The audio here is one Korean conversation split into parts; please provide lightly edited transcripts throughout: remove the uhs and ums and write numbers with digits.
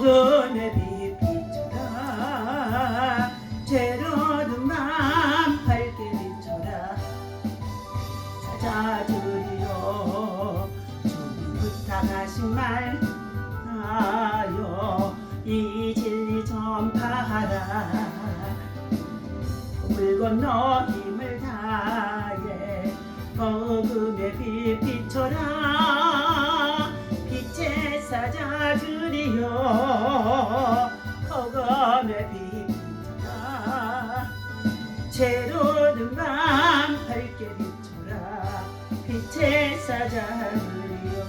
어둠의 빛 비춰라 죄로운 맘 밝게 비춰라 찾아주리요 주님 부탁하신 말 하여 이 진리 전파하라 물 건너 힘을 다해 어둠의 빛 비춰라 빛의 사자 주리여 어둠의 빛 비춰라 죄로운 맘 밝게 비춰라 빛의 사자 주리여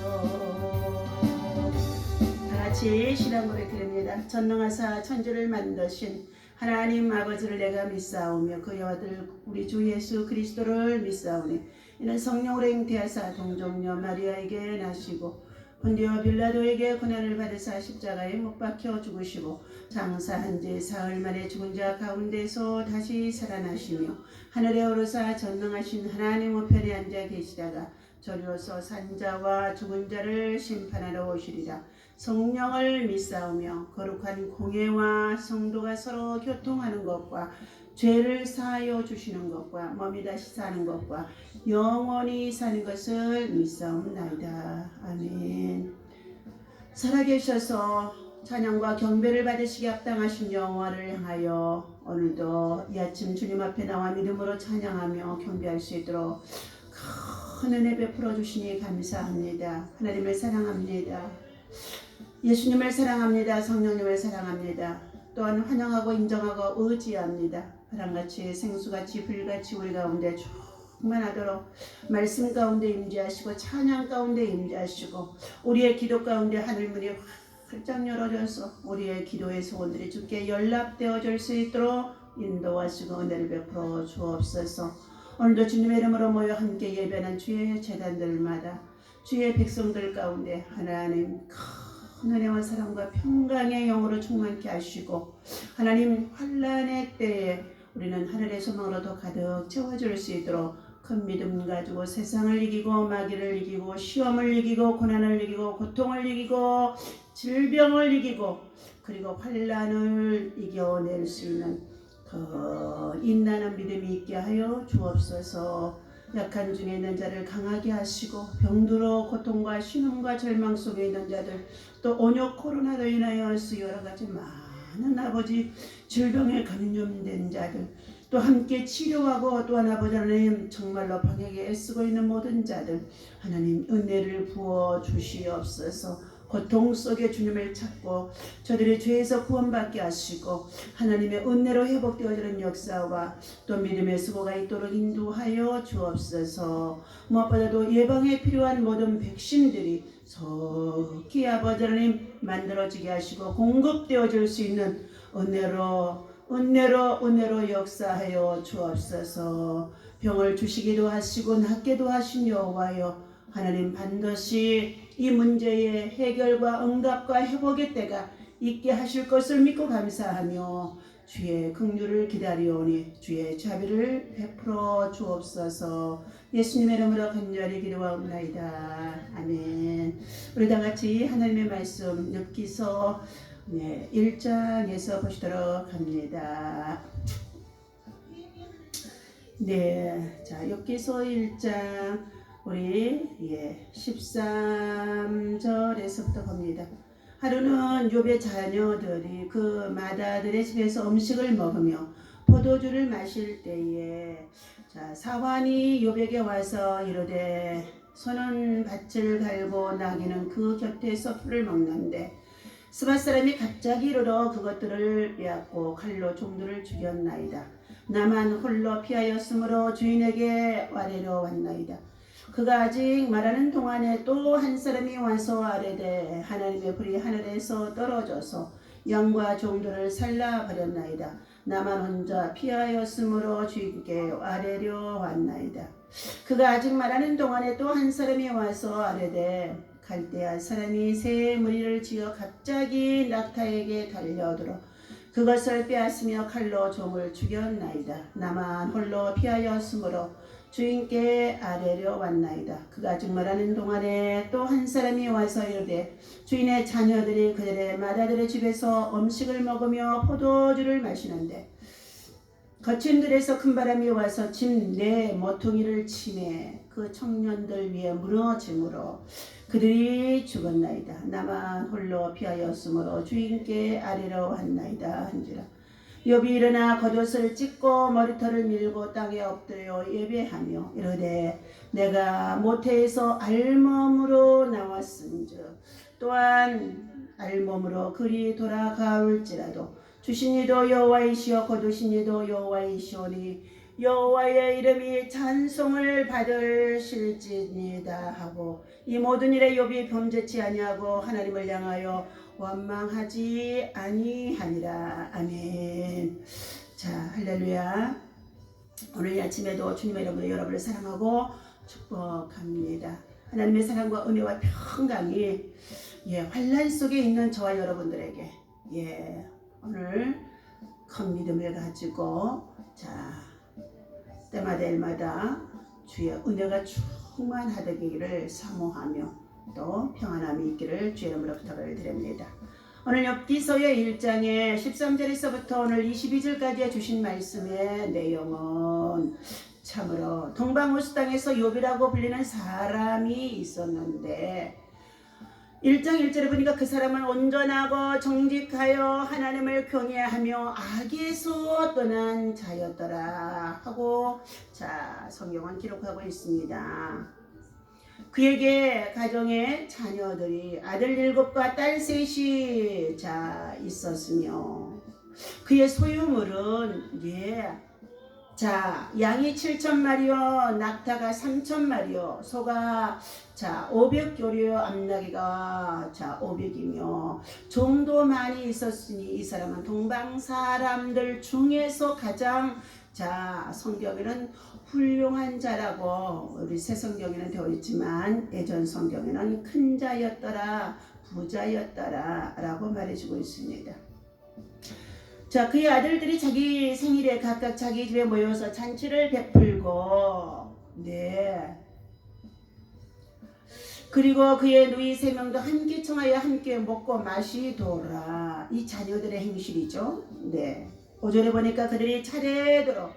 다같이 신앙 고백 드립니다. 전능하사 천지를 만드신 하나님 아버지를 내가 믿사오며 그의 아들 우리 주 예수 그리스도를 믿사오니 이는 성령으로 잉태하사 동정녀 마리아에게 나시고 본디오 빌라도에게 고난을 받으사 십자가에 못 박혀 죽으시고 장사한 지 사흘 만에 죽은 자 가운데서 다시 살아나시며 하늘에 오르사 전능하신 하나님 우편에 앉아 계시다가 저리로서 산자와 죽은 자를 심판하러 오시리라. 성령을 믿사오며 거룩한 공예와 성도가 서로 교통하는 것과 죄를 사하여 주시는 것과 몸이 다시 사는 것과 영원히 사는 것을 믿사옵나이다. 아멘. 살아계셔서 찬양과 경배를 받으시기 합당하신 여호와를 향하여 오늘도 이 아침 주님 앞에 나와 믿음으로 찬양하며 경배할 수 있도록 큰 은혜 베풀어 주시니 감사합니다. 하나님을 사랑합니다. 예수님을 사랑합니다. 성령님을 사랑합니다. 또한 환영하고 인정하고 의지합니다. 바람같이 생수같이 불같이 우리 가운데 충만하도록 말씀 가운데 임재하시고 찬양 가운데 임재하시고 우리의 기도 가운데 하늘문이 활짝 열어져서 우리의 기도의 소원들이 주께 연락되어질 수 있도록 인도하시고 은혜를 베풀어 주옵소서. 오늘도 주님의 이름으로 모여 함께 예배하는 주의 제단들마다 주의 백성들 가운데 하나님 큰 은혜와 사랑과 평강의 영으로 충만케 하시고 하나님 환난의 때에 우리는 하늘의 소망으로 더 가득 채워줄 수 있도록 큰 믿음 가지고 세상을 이기고 마귀를 이기고 시험을 이기고 고난을 이기고 고통을 이기고 질병을 이기고 그리고 환난을 이겨낼 수 있는 더 인나는 믿음이 있게 하여 주옵소서. 약한 중에 있는 자를 강하게 하시고 병들어 고통과 신음과 절망 속에 있는 자들 또 온역 코로나로 인하여 여러 가지 많은 아버지 질병에 감염된 자들 또 함께 치료하고 또한 아버지 하나님 정말로 방역에 애쓰고 있는 모든 자들 하나님 은혜를 부어 주시옵소서. 고통 속에 주님을 찾고 저들의 죄에서 구원받게 하시고 하나님의 은혜로 회복되어지는 역사와 또 믿음의 수고가 있도록 인도하여 주옵소서. 무엇보다도 예방에 필요한 모든 백신들이 속히 아버지 하나님 만들어지게 하시고 공급되어질 수 있는 은혜로 역사하여 주옵소서. 병을 주시기도 하시고 낫게도 하신 여호와여 하나님 반드시 이 문제의 해결과 응답과 회복의 때가 있게 하실 것을 믿고 감사하며 주의 긍휼을 기다리오니 주의 자비를 베풀어 주옵소서. 예수님의 이름으로 간절히 기도하옵나이다. 아멘. 우리 다같이 하나님의 말씀 욥기서 1장에서 보시도록 합니다. 네, 자 욥기서 1장 우리 13절에서부터 봅니다. 하루는 욥의 자녀들이 그 마다들의 집에서 음식을 먹으며 포도주를 마실 때에 사환이 욥에게 와서 이르되 소는 밭을 갈고 나귀는 그 곁에서 풀을 먹는데 스밧 사람이 갑자기 이르러 그것들을 빼앗고 칼로 종들을 죽였나이다. 나만 홀로 피하였으므로 주인에게 아뢰려 왔나이다. 그가 아직 말하는 동안에 또 한 사람이 와서 아뢰되 하나님의 불이 하늘에서 떨어져서 양과 종들을 살라버렸나이다. 나만 혼자 피하였으므로 주인께 아뢰려 왔나이다. 그가 아직 말하는 동안에 또 한 사람이 와서 아뢰되 갈대아 사람이 새 무리를 지어 갑자기 낙타에게 달려들어 그것을 빼앗으며 칼로 종을 죽였나이다. 나만 홀로 피하였으므로 주인께 아뢰려 왔나이다. 그가 아직 말하는 동안에 또 한 사람이 와서 이르되 주인의 자녀들이 그들의 맏아들의 집에서 음식을 먹으며 포도주를 마시는데 거친 들에서 큰 바람이 와서 집 내 모퉁이를 치매 그 청년들 위에 무너짐으로 그들이 죽었나이다. 나만 홀로 피하였으므로 주인께 아뢰러 왔나이다 한지라. 욥이 일어나 겉옷을 찢고 머리털을 밀고 땅에 엎드려 예배하며 이르되 내가 모태에서 알몸으로 나왔은즉 또한 알몸으로 그리 돌아가올지라도 주신 이도 여호와이시여 거두신 이도 여호와이시오니 여호와의 이름이 찬송을 받으실지니이다 하고 이 모든 일에 욥이 범죄치 아니하고 하나님을 향하여 원망하지 아니하니라. 아멘. 자, 할렐루야. 오늘 아침에도 주님의 이름으로 여러분을 사랑하고 축복합니다. 하나님의 사랑과 은혜와 평강이 환난 속에 있는 저와 여러분들에게 오늘 큰 믿음을 가지고 때마다 일마다 주의 은혜가 충만하되기를 사모하며 또 평안함이 있기를 주의 이름으로 부탁을 드립니다. 오늘 욥기서의 1장의 13절에서부터 오늘 22절까지 주신 말씀의 내용은 참으로 동방호수 땅에서 욥이라고 불리는 사람이 있었는데 1장 1절에 보니까 그 사람은 온전하고 정직하여 하나님을 경외하며 악에서 떠난 자였더라 하고 성경은 기록하고 있습니다. 그에게 가정에 자녀들이 아들 7과 딸 3이 있었으며 그의 소유물은 양이 7,000마리요 낙타가 3,000마리요 소가 500교류요 암나귀가 500이며 종도 많이 있었으니 이 사람은 동방 사람들 중에서 가장 성경에는 훌륭한 자라고 우리 새 성경에는 되어 있지만 예전 성경에는 큰 자였더라 부자였더라 라고 말해주고 있습니다. 그의 아들들이 자기 생일에 각각 자기 집에 모여서 잔치를 베풀고 그리고 그의 누이 3명도 함께 청하여 함께 먹고 마시도라. 이 자녀들의 행실이죠. 5절에 보니까 그들이 차례대로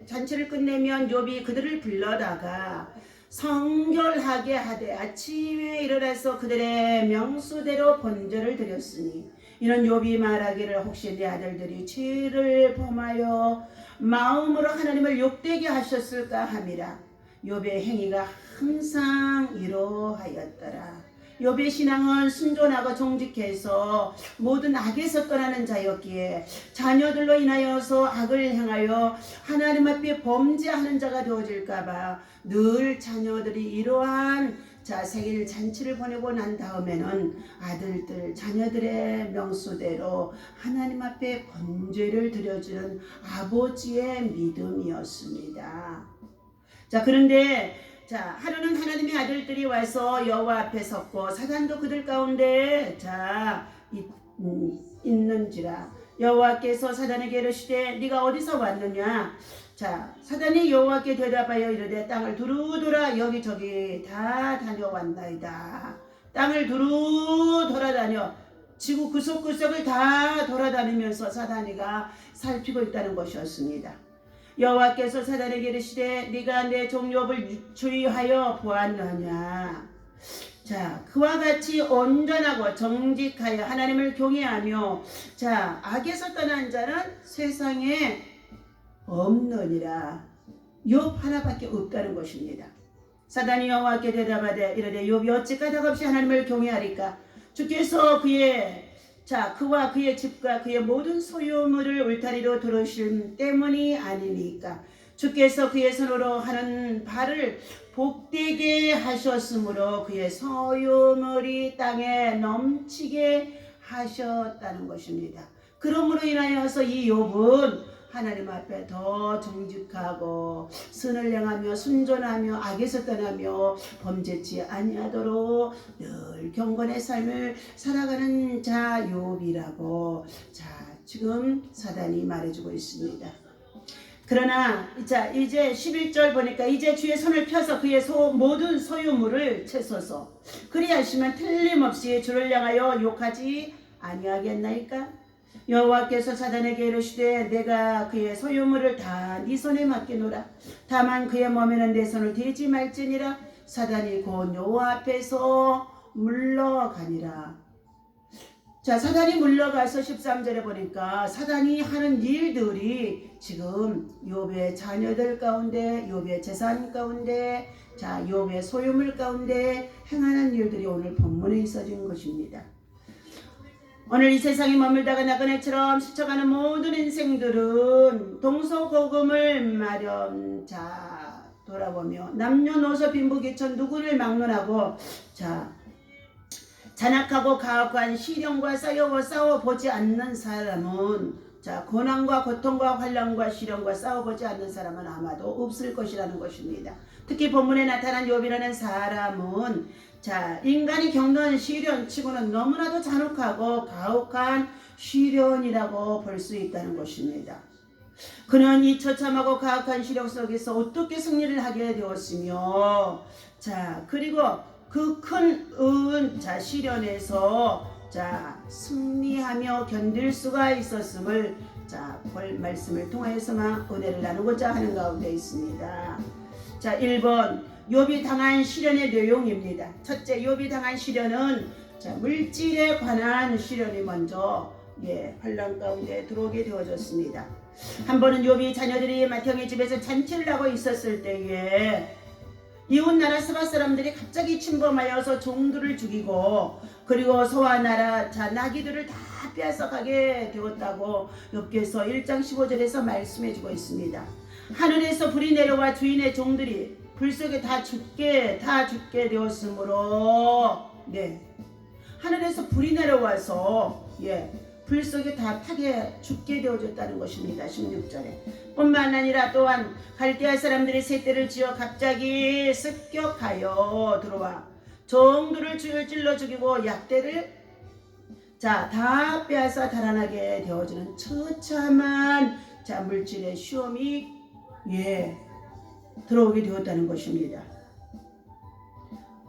잔치를 끝내면 욥이 그들을 불러다가 성결하게 하되 아침에 일어나서 그들의 명수대로 번제를 드렸으니 이런 욥이 말하기를 혹시 내 아들들이 죄를 범하여 마음으로 하나님을 욕되게 하셨을까 함이라. 욥의 행위가 항상 이러하였더라. 욥의 신앙은 순전하고 정직해서 모든 악에서 떠나는 자였기에 자녀들로 인하여서 악을 행하여 하나님 앞에 범죄하는 자가 되어질까봐 늘 자녀들이 이러한 생일 잔치를 보내고 난 다음에는 아들들 자녀들의 명수대로 하나님 앞에 번제를 드려주는 아버지의 믿음이었습니다. 그런데 하루는 하나님의 아들들이 와서 여호와 앞에 섰고 사단도 그들 가운데 있는지라. 여호와께서 사단에게 이르시되 네가 어디서 왔느냐. 사단이 여호와께 대답하여 이르되 땅을 두루 돌아 여기저기 다 다녀왔나이다. 땅을 두루 돌아다녀 지구 구석구석을 다 돌아다니면서 사단이가 살피고 있다는 것이었습니다. 여호와께서 사단에게 이르시되 네가 내 종 욥을 주의하여 보았느냐. 그와 같이 온전하고 정직하여 하나님을 경외하며 악에서 떠난 자는 세상에 없느니라. 욥 하나밖에 없다는 것입니다. 사단이 여호와께 대답하되 이르되 욥이 어찌 까닭없이 하나님을 경외하리까. 주께서 그와 그의 집과 그의 모든 소유물을 울타리로 들으심 때문이 아니니까. 주께서 그의 손으로 하는 바를 복되게 하셨으므로 그의 소유물이 땅에 넘치게 하셨다는 것입니다. 그러므로 인하여서 이 욥은 하나님 앞에 더 정직하고 선을 행하며 순전하며 악에서 떠나며 범죄치 아니하도록 늘 경건의 삶을 살아가는 자 욥이라고 지금 사단이 말해주고 있습니다. 그러나 자 이제 11절 보니까 이제 주의 손을 펴서 그의 모든 소유물을 채소서 그리하시면 틀림없이 주를 향하여 욕하지 아니하겠나이까. 여호와께서 사단에게 이르시되 내가 그의 소유물을 다 네 손에 맡기노라. 다만 그의 몸에는 내 손을 대지 말지니라. 사단이 곧 여호와 앞에서 물러가니라. 자, 사단이 물러가서 13절에 보니까 사단이 하는 일들이 지금 욥의 자녀들 가운데, 욥의 재산 가운데, 자, 욥의 소유물 가운데 행하는 일들이 오늘 본문에 있어진 것입니다. 오늘 이 세상에 머물다가 나그네처럼 스쳐가는 모든 인생들은 동서고금을 마련, 자, 돌아보며 남녀노소 빈부귀천 누구를 막론하고 자 잔악하고 가혹한 시련과 싸워보지 않는 사람은 자 고난과 고통과 환난과 시련과 싸워보지 않는 사람은 아마도 없을 것이라는 것입니다. 특히 본문에 나타난 욥이라는 사람은 자 인간이 겪는 시련치고는 너무나도 잔혹하고 가혹한 시련이라고 볼 수 있다는 것입니다. 그는 이 처참하고 가혹한 시련 속에서 어떻게 승리를 하게 되었으며 자 그리고 그 큰 자 시련에서 자 승리하며 견딜 수가 있었음을 자 볼 말씀을 통하여서만 은혜를 나누고자 하는 가운데 있습니다. 자 1번 욥이 당한 시련의 내용입니다. 첫째 욥이 당한 시련은 자 물질에 관한 시련이 먼저 환난 가운데 들어오게 되어졌습니다. 한 번은 욥이 자녀들이 맏형의 집에서 잔치를 하고 있었을 때에 이웃나라 스바 사람들이 갑자기 침범하여서 종들을 죽이고 그리고 소와 나라 자 나귀들을 다 빼앗아가게 되었다고 욥기서 1장 15절에서 말씀해주고 있습니다. 하늘에서 불이 내려와 주인의 종들이 불 속에 다 죽게 되었으므로 하늘에서 불이 내려와서 불 속에 다 타게 죽게 되어졌다는 것입니다. 16절에 뿐만 아니라 또한 갈대아 사람들이 셋대를 지어 갑자기 습격하여 들어와 종들을 찔러 죽이고 약대를 다 빼앗아 달아나게 되어지는 처참한 물질의 시험이 들어오게 되었다는 것입니다.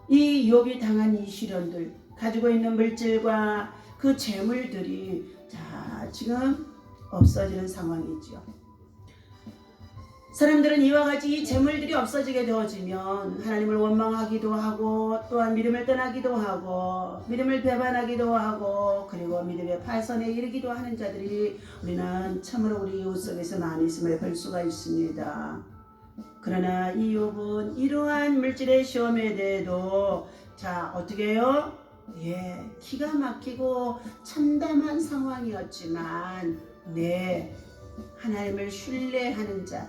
이 욥이 당한 이 시련들 가지고 있는 물질과 그 재물들이 지금 없어지는 상황이죠. 사람들은 이와 같이 이 재물들이 없어지게 되어지면 하나님을 원망하기도 하고 또한 믿음을 떠나기도 하고 믿음을 배반하기도 하고 그리고 믿음의 파선에 이르기도 하는 자들이 우리는 참으로 우리 이웃 속에서 많이 있음을 볼 수가 있습니다. 그러나 이 욥은 이러한 물질의 시험에 대해도 어떻게 해요? 기가 막히고 참담한 상황이었지만 하나님을 신뢰하는 자,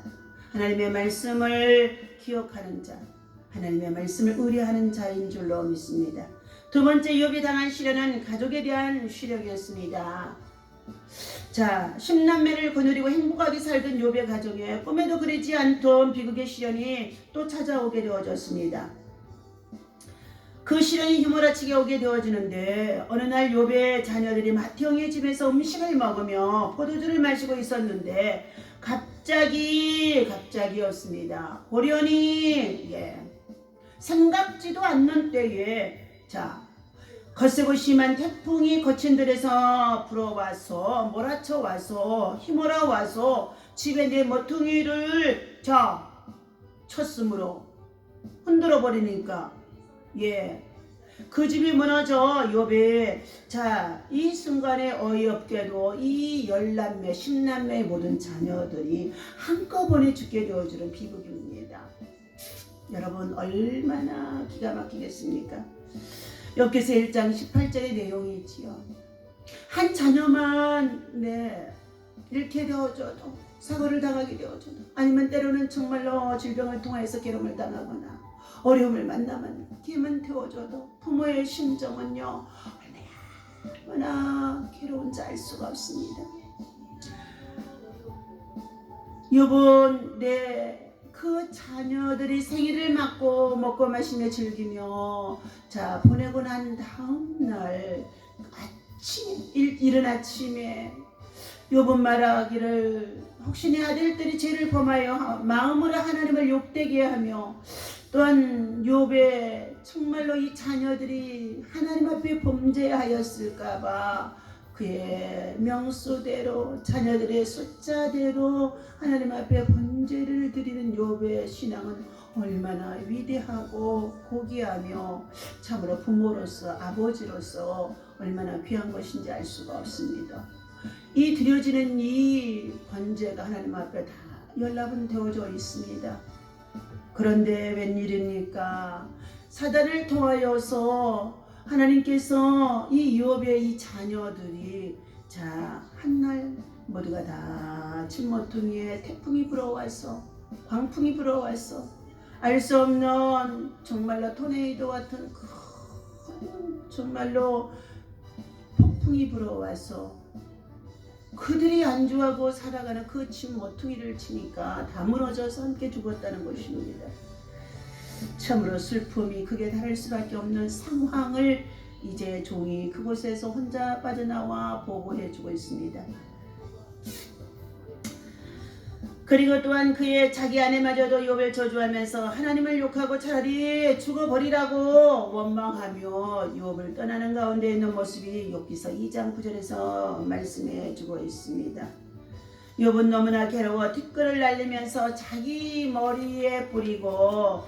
하나님의 말씀을 기억하는 자, 하나님의 말씀을 의뢰하는 자인 줄로 믿습니다. 두 번째 욥이 당한 시련은 가족에 대한 시련이었습니다. 10남매를 거느리고 행복하게 살던 욥의 가정에 꿈에도 그리지 않던 비극의 시련이 또 찾아오게 되어졌습니다. 그 시련이 휘몰아치게 오게 되어지는데 어느 날 욥의 자녀들이 맏형의 집에서 음식을 먹으며 포도주를 마시고 있었는데 갑자기였습니다. 호련히 생각지도 않는 때에 거세고 심한 태풍이 거친 들에서 불어와서 몰아쳐와서 휘몰아와서 집에 내 모퉁이를 쳤으므로 흔들어 버리니까 그 집이 무너져 욥이 이 순간에 어이없게도 이 10남매 10남매의 모든 자녀들이 한꺼번에 죽게 되어주는 비극입니다. 여러분 얼마나 기가 막히겠습니까? 욥기서 1장 18절의 내용이 있지요. 한 자녀만 잃게 되어져도 사고를 당하게 되어져도 아니면 때로는 정말로 질병을 통해서 괴로움을 당하거나 어려움을 만나면 기만 태워줘도 부모의 심정은요 얼마나 괴로운지 알 수가 없습니다. 욥은 그 자녀들이 생일을 맞고 먹고 마시며 즐기며 보내고 난 다음 날 이른 아침에 욥은 말하기를 혹시 내 아들들이 죄를 범하여 마음으로 하나님을 욕되게 하며 또한 욥의 정말로 이 자녀들이 하나님 앞에 범죄하였을까봐 그의 명수대로 자녀들의 숫자대로 하나님 앞에 번제를 드리는 욥의 신앙은 얼마나 위대하고 고귀하며 참으로 부모로서 아버지로서 얼마나 귀한 것인지 알 수가 없습니다. 이 드려지는 이 번제가 하나님 앞에 다 연락은 되어져 있습니다. 그런데 웬일입니까? 사단을 통하여서 하나님께서 이 욥의 이 자녀들이 한날 모두가 다 침모퉁이에 태풍이 불어와서 광풍이 불어와서 알 수 없는 정말로 토네이도 같은 큰 정말로 폭풍이 불어와서 그들이 안주하고 살아가는 그 침모퉁이를 치니까 다 무너져서 함께 죽었다는 것입니다. 참으로 슬픔이 극에 달할 수밖에 없는 상황을 이제 종이 그곳에서 혼자 빠져나와 보고해주고 있습니다. 그리고 또한 그의 자기 아내마저도 욥을 저주하면서 하나님을 욕하고 차라리 죽어버리라고 원망하며 욥을 떠나는 가운데 있는 모습이 욥기서 2장 9절에서 말씀해주고 있습니다. 욥은 너무나 괴로워 티끌을 날리면서 자기 머리에 뿌리고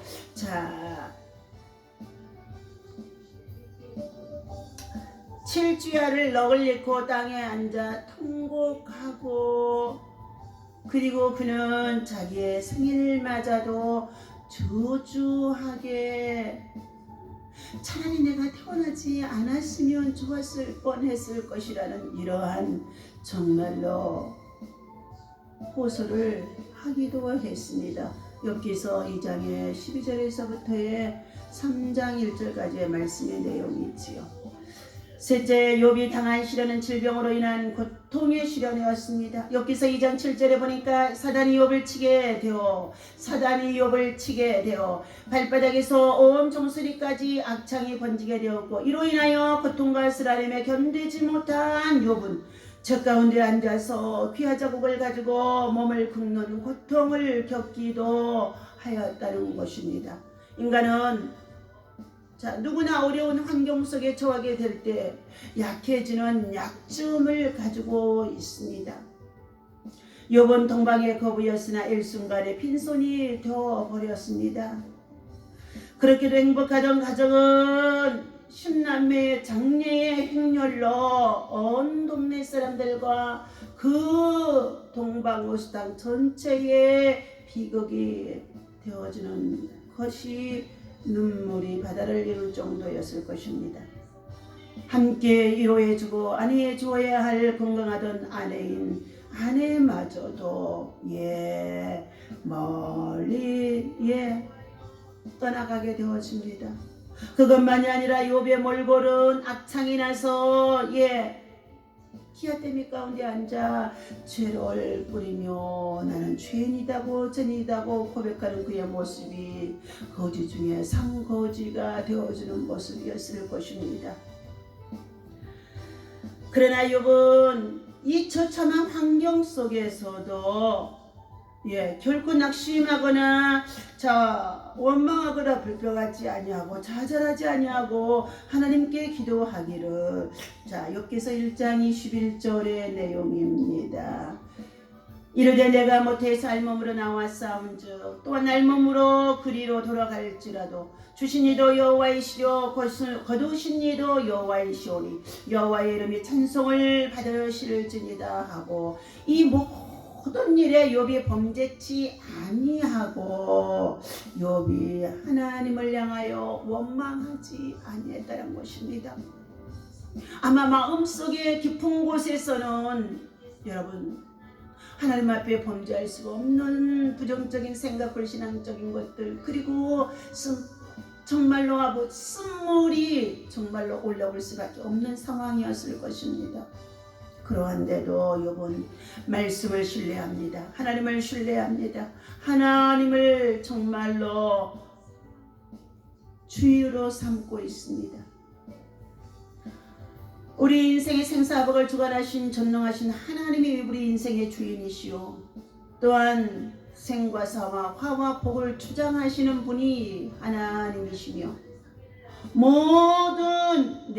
칠주야를 너글리고 땅에 앉아 통곡하고 그리고 그는 자기의 생일마저도 저주하게 차라리 내가 태어나지 않았으면 좋았을 뻔했을 것이라는 이러한 정말로 호소를 하기도 했습니다. 욥기서 2장의 12절에서부터의 3장 1절까지의 말씀의 내용이지요. 셋째, 욥이 당한 시련은 질병으로 인한 고통의 시련이었습니다. 욥기서 2장 7절에 보니까 사단이 욥을 치게 되어 발바닥에서 온 종소리까지 악창이 번지게 되었고 이로 인하여 고통과 쓰라림에 견디지 못한 욥은 저 가운데 앉아서 귀화 자국을 가지고 몸을 긁는 고통을 겪기도 하였다는 것입니다. 인간은 누구나 어려운 환경 속에 처하게 될 때 약해지는 약점을 가지고 있습니다. 욥은 동방의 거부였으나 일순간에 빈손이 되어버렸습니다. 그렇게도 행복하던 가정은 10남매의 장래의 행렬로 온 동네 사람들과 그 동방호수당 전체의 비극이 되어지는 것이 눈물이 바다를 이룰 정도였을 것입니다. 함께 위로해주고 안위해 주어야 할 건강하던 아내마저도 멀리 떠나가게 되어집니다. 그것만이 아니라 욥의 몰골은 악창이 나서 기아대미 가운데 앉아 죄를 뿌리며 나는 죄인이다고 전이다고 고백하는 그의 모습이 거지 중에 상거지가 되어주는 모습이었을 것입니다. 그러나 욥은 이 처참한 환경 속에서도 결코 낙심하거나 원망하거나 불평하지 아니하고 좌절하지 아니하고 하나님께 기도하기를 욥기서 1장 21절의 내용입니다. 이르되 내가 모태에서 알몸으로 나와 싸움즉 또한 알몸으로 그리로 돌아갈지라도 주신 이도 여호와이시요 거두신 이도 여호와이시오니 여호와의 이름이 찬송을 받으실지니다 하고 이 모든 일에 욥이 범죄치 아니하고 욥이 하나님을 향하여 원망하지 아니했다는 것입니다. 아마 마음속의 깊은 곳에서는 여러분 하나님 앞에 범죄할 수가 없는 부정적인 생각, 불신앙적인 것들 그리고 정말로 쓴물이 정말로 올라올 수밖에 없는 상황이었을 것입니다. 그러한데도 욥은 말씀을 신뢰합니다. 하나님을 신뢰합니다. 하나님을 정말로 주의로 삼고 있습니다. 우리 인생의 생사복을 주관하신 전능하신 하나님이 우리 인생의 주인이시오. 또한 생과 사와 화와 복을 주장하시는 분이 하나님이시며 모든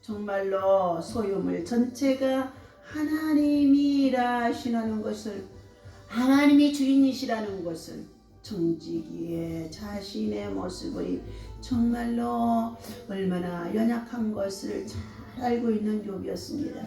정말로 소유물 전체가 하나님이라 하시는 것을, 하나님이 주인이시라는 것을 정직이에 자신의 모습이 정말로 얼마나 연약한 것을 잘 알고 있는 욥이었습니다.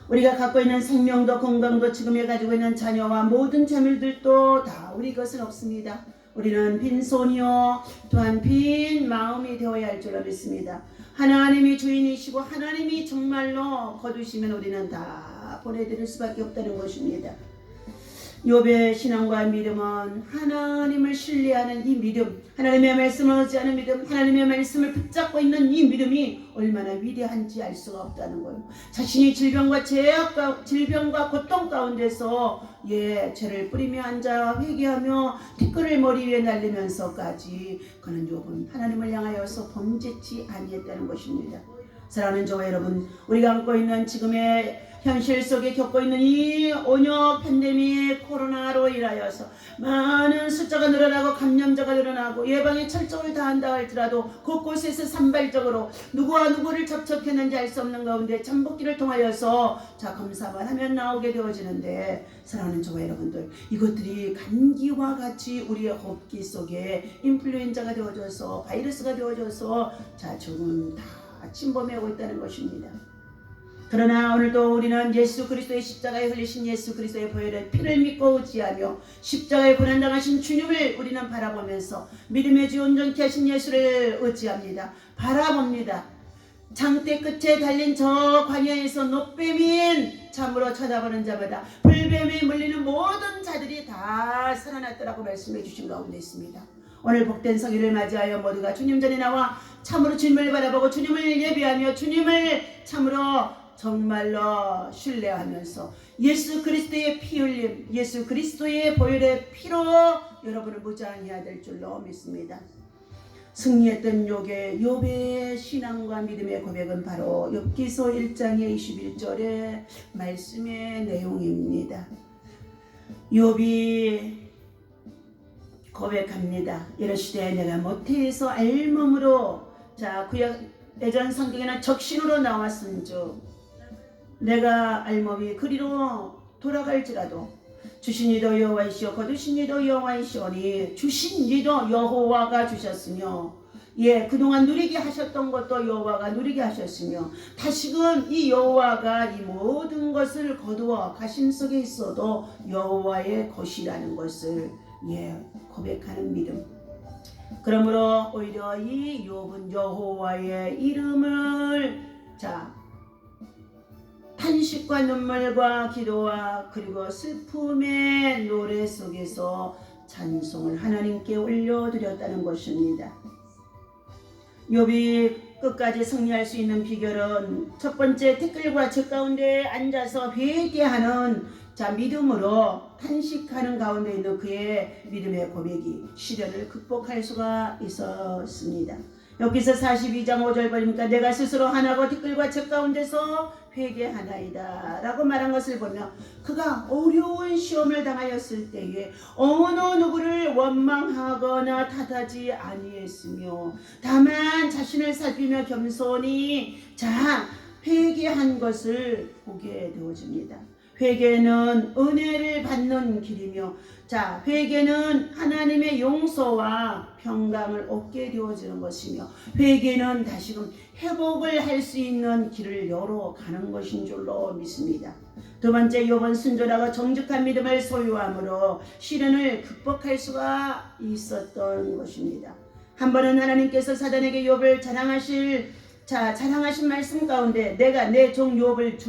우리가 갖고 있는 생명도 건강도 지금에 가지고 있는 자녀와 모든 재물들도 다 우리 것은 없습니다. 우리는 빈손이요 또한 빈 마음이 되어야 할 줄 믿습니다. 하나님이 주인이시고 하나님이 정말로 거두시면 우리는 다 보내드릴 수밖에 없다는 것입니다. 욥의 신앙과 믿음은 하나님을 신뢰하는 이 믿음, 하나님의 말씀을 의지하는 믿음, 하나님의 말씀을 붙잡고 있는 이 믿음이 얼마나 위대한지 알 수가 없다는 거예요. 자신이 질병과 고통 가운데서 죄를 뿌리며 앉아 회개하며 티끌을 머리 위에 날리면서까지 그는 욥은 하나님을 향하여서 범죄치 아니했다는 것입니다. 사랑하는 저와 여러분, 우리가 안고 있는 지금의 현실 속에 겪고 있는 이 온역 팬데믹 코로나로 인하여서 많은 숫자가 늘어나고 감염자가 늘어나고 예방에 철저히 다한다 할지라도 곳곳에서 산발적으로 누구와 누구를 접촉했는지 알 수 없는 가운데 잠복기를 통하여서 검사만 하면 나오게 되어지는데, 사랑하는 저와 여러분들, 이것들이 감기와 같이 우리의 호흡기 속에 인플루엔자가 되어져서 바이러스가 되어져서 조금 다 침범해오고 있다는 것입니다. 그러나 오늘도 우리는 예수 그리스도의 십자가에 흘리신 예수 그리스도의 보혈의 피를 믿고 의지하며 십자가에 고난당하신 주님을 우리는 바라보면서 믿음의 주 온전케 하신 예수를 의지합니다. 바라봅니다. 장대 끝에 달린 저 광야에서 노뱀인 참으로 쳐다보는 자마다 불뱀에 물리는 모든 자들이 다 살아났더라고 말씀해 주신 가운데 있습니다. 오늘 복된 성일을 맞이하여 모두가 주님 전에 나와 참으로 주님을 바라보고 주님을 예배하며 주님을 참으로 정말로 신뢰하면서 예수 그리스도의 피 흘림, 예수 그리스도의 보혈의 피로 여러분을 무장해야 될 줄로 믿습니다. 승리했던 욥의 신앙과 믿음의 고백은 바로 욥기서 1장의 21절의 말씀의 내용입니다. 욥이 고백합니다. 이르시되 내가 모태에서 알몸으로, 구약 예전 성경에는 적신으로 나왔은즉 내가 알몸이 그리로 돌아갈지라도 주신 이도 여호와이시오 거두신 이도 여호와이시오니 주신 이도 여호와가 주셨으며 그동안 누리게 하셨던 것도 여호와가 누리게 하셨으며 다시금 이 여호와가 이 모든 것을 거두어 가심 속에 있어도 여호와의 것이라는 것을 고백하는 믿음. 그러므로 오히려 이 욥은 여호와의 이름을 탄식과 눈물과 기도와 그리고 슬픔의 노래 속에서 찬송을 하나님께 올려드렸다는 것입니다. 욥이 끝까지 승리할 수 있는 비결은 첫 번째, 티끌과 적 가운데 앉아서 회개하는 믿음으로 탄식하는 가운데 있는 그의 믿음의 고백이 시련을 극복할 수가 있었습니다. 여기서 42장 5절 보니까 내가 스스로 하나고 티끌과 적 가운데서 회개하나이다 라고 말한 것을 보며 그가 어려운 시험을 당하였을 때에 어느 누구를 원망하거나 탓하지 아니했으며 다만 자신을 살피며 겸손히 회개한 것을 보게 되어집니다. 회개는 은혜를 받는 길이며 회개는 하나님의 용서와 평강을 얻게 되어지는 것이며 회개는 다시금 회복을 할 수 있는 길을 열어가는 것인 줄로 믿습니다. 두 번째, 욥은 순전하고 정직한 믿음을 소유함으로 시련을 극복할 수가 있었던 것입니다. 한 번은 하나님께서 사단에게 욥을 자랑하신 말씀 가운데 내가 내 종 욥을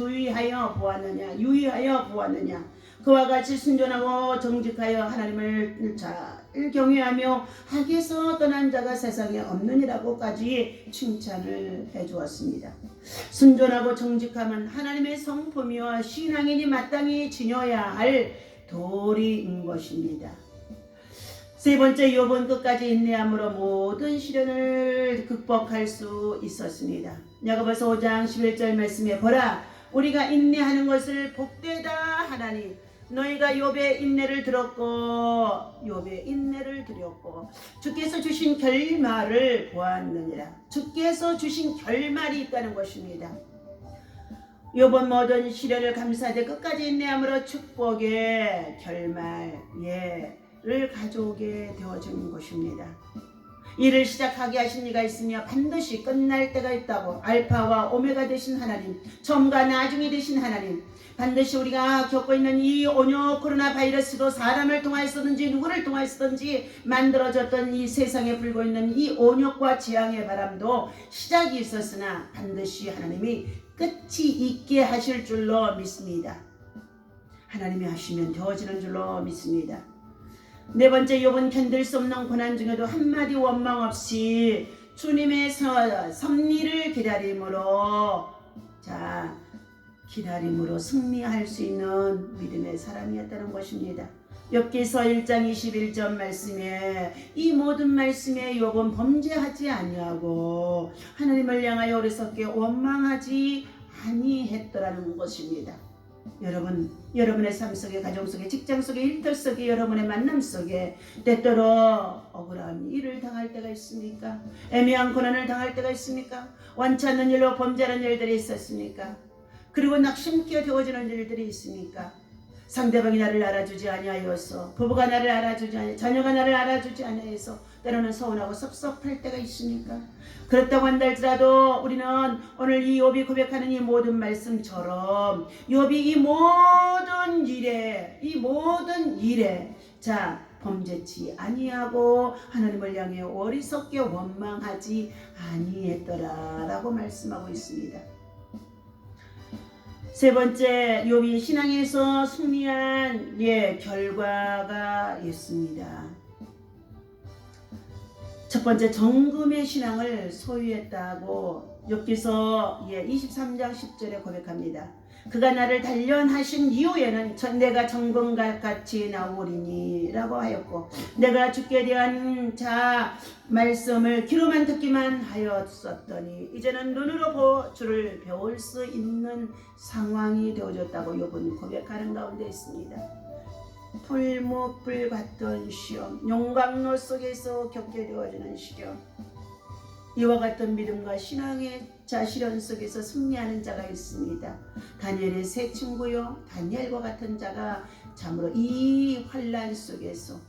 유의하여 보았느냐 그와 같이 순전하고 정직하여 하나님을 경외하며 악에서 떠난 자가 세상에 없느니라고까지 칭찬을 해주었습니다. 순전하고 정직함은 하나님의 성품이와 신앙인이 마땅히 지녀야 할 도리인 것입니다. 세 번째, 욥은 끝까지 인내함으로 모든 시련을 극복할 수 있었습니다. 야고보서 5장 11절 말씀에 보라 우리가 인내하는 것을 복되다 하나니 너희가 욥의 인내를 들었고 주께서 주신 결말을 보았느니라. 주께서 주신 결말이 있다는 것입니다. 욥은 모든 시련을 감사하되 끝까지 인내함으로 축복의 결말을 가져오게 되어지는 것입니다. 일을 시작하게 하신 이가 있으며 반드시 끝날 때가 있다고. 알파와 오메가 되신 하나님, 처음과 나중이 되신 하나님, 반드시 우리가 겪고 있는 이 온요 코로나 바이러스도 사람을 통하여서든지 누구를 통하여서든지 만들어졌던 이 세상에 불고 있는 이 온역과 재앙의 바람도 시작이 있었으나 반드시 하나님이 끝이 있게 하실 줄로 믿습니다. 하나님이 하시면 되어지는 줄로 믿습니다. 네 번째, 욥은 견딜 수 없는 고난 중에도 한마디 원망 없이 주님의 섭리를 기다림으로 승리할 수 있는 믿음의 사람이었다는 것입니다. 욥기서 1장 21절 말씀에 이 모든 말씀에 욥은 범죄하지 아니하고 하나님을 향하여 어리석게 원망하지 아니했더라는 것입니다. 여러분, 여러분의 삶 속에, 가정 속에, 직장 속에, 일터 속에, 여러분의 만남 속에 때때로 억울한 일을 당할 때가 있습니까? 애매한 고난을 당할 때가 있습니까? 원치 않는 일로 범죄하는 일들이 있었습니까? 그리고 낙심케 되어지는 일들이 있습니까? 상대방이 나를 알아주지 아니하여서, 부부가 나를 알아주지 아니하여, 자녀가 나를 알아주지 아니하여서 때로는 서운하고 섭섭할 때가 있습니까? 그렇다고 한달지라도 우리는 오늘 이 욥이 고백하는 이 모든 말씀처럼 욥이 이 모든 일에 범죄치 아니하고 하나님을 향해 어리석게 원망하지 아니했더라라고 말씀하고 있습니다. 세 번째, 욥이 신앙에서 승리한 결과가 있습니다. 첫 번째, 정금의 신앙을 소유했다고 욥기서 23장 10절에 고백합니다. 그가 나를 단련하신 이후에는 내가 정금같이 나오리니 라고 하였고, 내가 주께 대한 말씀을 귀로만 듣기만 하였었더니 이제는 눈으로 주를 배울 수 있는 상황이 되어졌다고 욥은 고백하는 가운데 있습니다. 풀무불 같던 시험, 용광로 속에서 겪게 되어지는 시련, 이와 같은 믿음과 신앙의 시련 속에서 승리하는 자가 있습니다. 다니엘의 세 친구요, 다니엘과 같은 자가 참으로 이 환난 속에서,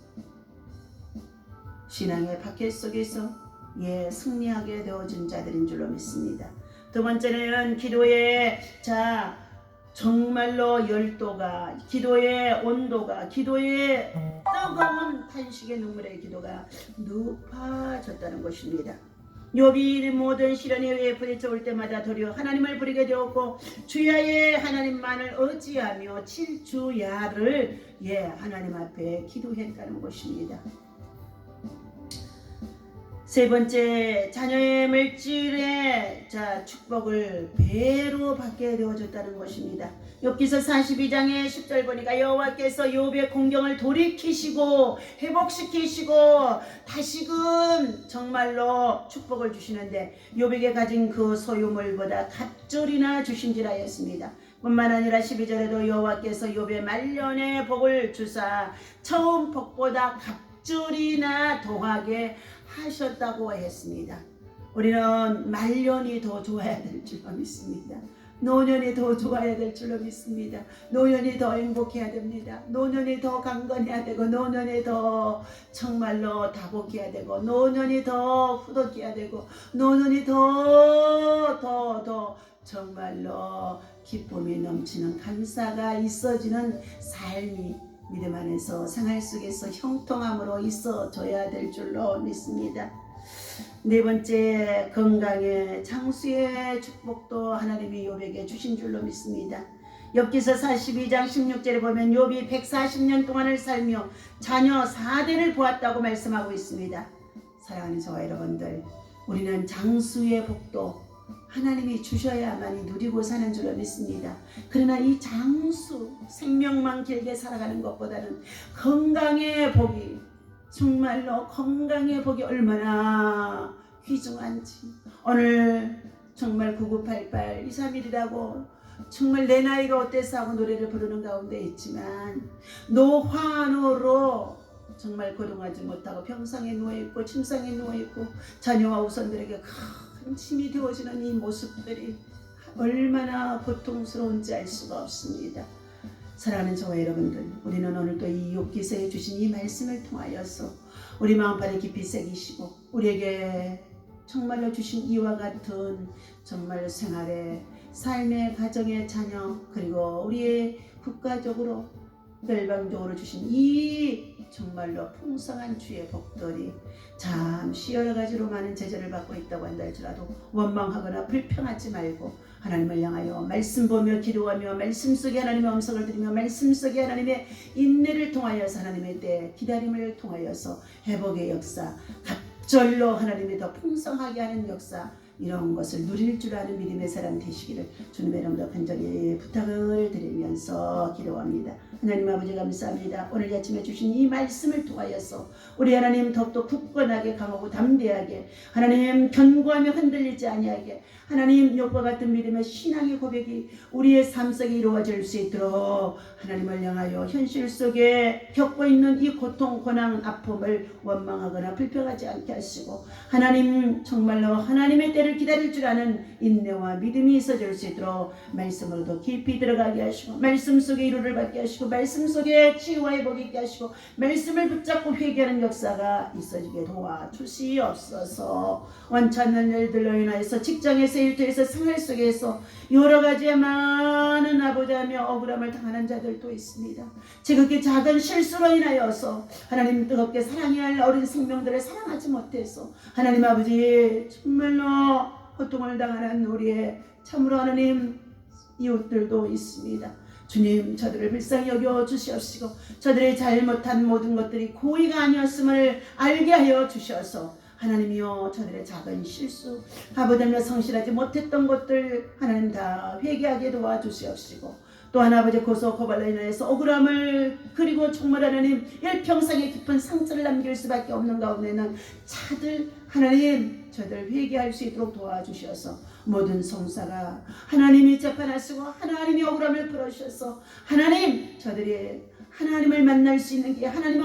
신앙의 박해 속에서 승리하게 되어진 자들인 줄로 믿습니다. 두 번째는 기도의 정말로 열도가, 기도의 온도가, 기도의 뜨거운 탄식의 눈물의 기도가 높아졌다는 것입니다. 욥이 모든 시련에 의해 부딪혀올 때마다 도리어 하나님을 부르게 되었고, 주야의 하나님만을 의지하며 7주야를 하나님 앞에 기도했다는 것입니다. 세 번째, 자녀의 물질의 축복을 배로 받게 되어졌다는 것입니다. 욥기서 42장의 10절 보니까 여호와께서 욥의 공경을 돌이키시고 회복시키시고 다시금 정말로 축복을 주시는데 욥에게 가진 그 소유물보다 갑절이나 주신지라 했습니다. 뿐만 아니라 12절에도 여호와께서 욥의 말년에 복을 주사 처음 복보다 갑절이나 더하게 하셨다고 했습니다. 우리는 말년이 더 좋아야 될 줄로 믿습니다. 노년이 더 좋아야 될 줄로 믿습니다. 노년이 더 행복해야 됩니다. 노년이 더 강건해야 되고, 노년이 더 정말로 다복해야 되고, 노년이 더 후덕해야 되고, 노년이 더 정말로 기쁨이 넘치는 감사가 있어지는 삶이 믿음 안에서 생활 속에서 형통함으로 있어져야 될 줄로 믿습니다. 네 번째, 건강의 장수의 축복도 하나님이 욥에게 주신 줄로 믿습니다. 욥기서 42장 16절에 보면 욥이 140년 동안을 살며 자녀 4대를 보았다고 말씀하고 있습니다. 사랑하는 저와 여러분들, 우리는 장수의 복도 하나님이 주셔야만이 누리고 사는 줄로 믿습니다. 그러나 이 장수, 생명만 길게 살아가는 것보다는 건강의 복이, 정말로 건강의 복이 얼마나 귀중한지. 오늘 정말 9988 231이라고 정말 내 나이가 어때서 하고 노래를 부르는 가운데 있지만 노환으로 정말 거동하지 못하고 병상에 누워있고 침상에 누워있고 자녀와 우선들에게 큰 짐이 되어지는 이 모습들이 얼마나 고통스러운지 알 수가 없습니다. 사랑하는 저와 여러분들, 우리는 오늘 또 이 욥기서에 주신 이 말씀을 통하여서 우리 마음판에 깊이 새기시고 우리에게 정말로 주신 이와 같은 정말 생활의 삶의 가정의 자녀 그리고 우리의 국가적으로 열방적으로 주신 이 정말로 풍성한 주의 복들이 잠시 여러 가지로 많은 제재를 받고 있다고 한다 할지라도 원망하거나 불평하지 말고 하나님을 향하여 말씀 보며 기도하며 말씀 속에 하나님의 음성을 들으며 말씀 속에 하나님의 인내를 통하여서 하나님의 때 기다림을 통하여서 회복의 역사 갑절로 하나님이 더 풍성하게 하는 역사 이런 것을 누릴 줄 아는 믿음의 사람 되시기를 주님의 이름으로 간절히 부탁을 드리면서 기도합니다. 하나님 아버지 감사합니다. 오늘 아침에 주신 이 말씀을 통하여서 우리 하나님 더욱더 굳건하게 강하고 담대하게 하나님 견고하며 흔들리지 아니하게 하나님 욥과 같은 믿음의 신앙의 고백이 우리의 삶 속에 이루어질 수 있도록 하나님을 향하여 현실 속에 겪고 있는 이 고통, 고난, 아픔을 원망하거나 불평하지 않게 하시고 하나님 정말로 하나님의 때를 기다릴 줄 아는 인내와 믿음이 있어질 수 있도록 말씀으로도 깊이 들어가게 하시고 말씀 속에 이루를 받게 하시고 말씀 속에 치유와 회복이 있게 하시고 말씀을 붙잡고 회개하는 역사가 있어지게 도와주시옵소서. 원치 않는 일들로 인하여서 직장에서 일터에서 생활 속에서 여러 가지의 많은 아버지하며 억울함을 당하는 자들도 있습니다. 지극히 작은 실수로 인하여서 하나님 뜨겁게 사랑해야 할 어린 생명들을 사랑하지 못해서 하나님 아버지 정말로 고통을 당하는 우리의 참으로 하나님 이웃들도 있습니다. 주님 저들을 불쌍히 여겨 주시옵시고 저들의 잘못한 모든 것들이 고의가 아니었음을 알게 하여 주셔서 하나님이여 저들의 작은 실수 아버지며 성실하지 못했던 것들 하나님 다 회개하게 도와주시옵시고 또한 아버지 고소 고발로 인하여서 억울함을 그리고 정말 하나님 일평생의 깊은 상처를 남길 수밖에 없는 가운데는 차들 하나님 저들 회개할 수 있도록 도와주셔서 모든 성사가 하나님이 재판하시고 하나님이 억울함을 풀어주셔서 하나님 저들이 하나님을 만날 수 있는 게 하나님